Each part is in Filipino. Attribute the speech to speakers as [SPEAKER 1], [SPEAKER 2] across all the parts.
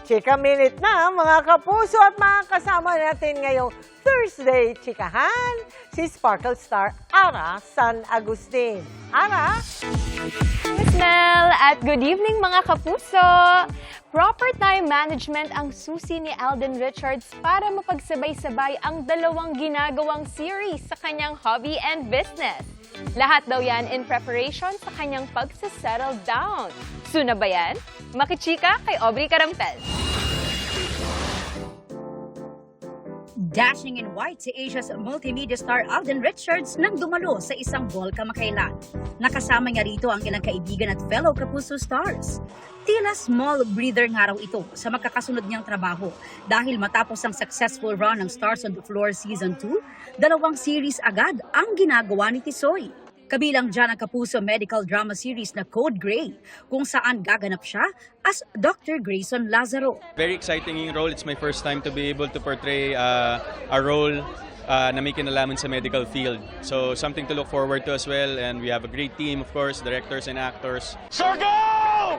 [SPEAKER 1] Chika Minute na mga kapuso at mga kasama natin ngayong Thursday Chikahan, si Sparkle Star Ara San Agustin. Ara?
[SPEAKER 2] Miss Mel, at good evening mga kapuso! Proper time management ang susi ni Alden Richards para mapagsabay-sabay ang dalawang ginagawang series sa kanyang hobby and business. Lahat daw yan in preparation sa kanyang pagsasettle down. Suna ba yan? Makichika kay Aubrey Carampel.
[SPEAKER 3] Dashing in white si Asia's multimedia star Alden Richards nang dumalo sa isang ball kamakailan. Nakasama niya rito ang ilang kaibigan at fellow Kapuso stars. Tila small breather nga raw ito sa magkakasunod niyang trabaho dahil matapos ang successful run ng Stars on the Floor Season 2, dalawang series agad ang ginagawa ni Tisoy. Kabilang dyan ang Kapuso medical drama series na Code Gray, kung saan gaganap siya as Dr. Grayson Lazaro.
[SPEAKER 4] Very exciting yung role. It's my first time to be able to portray a role na may kinalaman sa medical field. So something to look forward to as well. And we have a great team, of course, directors and actors.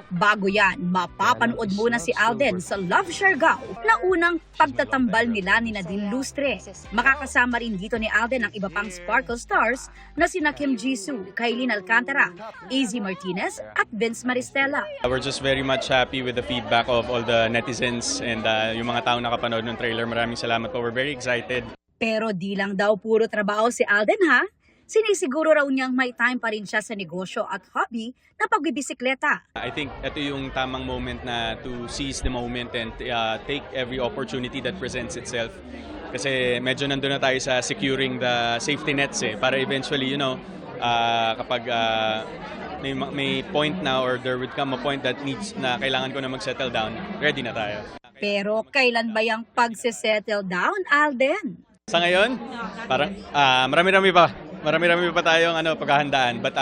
[SPEAKER 3] Bago yan, mapapanood muna si Alden sa Love Siargao na unang pagtatambal nila ni Nadine Lustre. Makakasama rin dito ni Alden ang iba pang Sparkle stars na sina Kim Jisoo, Kailin Alcantara, Izzy Martinez at Vince Maristella.
[SPEAKER 4] We're just very much happy with the feedback of all the netizens and yung mga taong nakapanood ng trailer. Maraming salamat po. We're very excited.
[SPEAKER 3] Pero di lang daw puro trabaho si Alden ha. Sinisiguro raw niyang may time pa rin siya sa negosyo at hobby na pagbibisikleta.
[SPEAKER 4] I think ito yung tamang moment na to seize the moment and take every opportunity that presents itself. Kasi medyo nandun na tayo sa securing the safety nets para eventually, kapag may point na or there would come a point that needs na kailangan ko na mag-settle down, ready na tayo.
[SPEAKER 3] Pero kailan ba yung pagsisettle down, Alden?
[SPEAKER 4] Sa ngayon, parang marami-rami pa tayong paghahandaan, but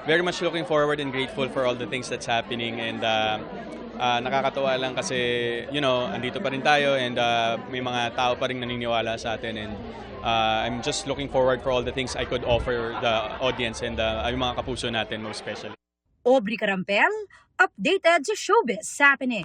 [SPEAKER 4] very much looking forward and grateful for all the things that's happening, and nakakatuwa lang kasi andito pa rin tayo and may mga tao pa rin naniniwala sa atin, and I'm just looking forward for all the things I could offer the audience and yung mga kapuso natin most especially.
[SPEAKER 3] Aubrey Carampel, updated sa Showbiz Happening.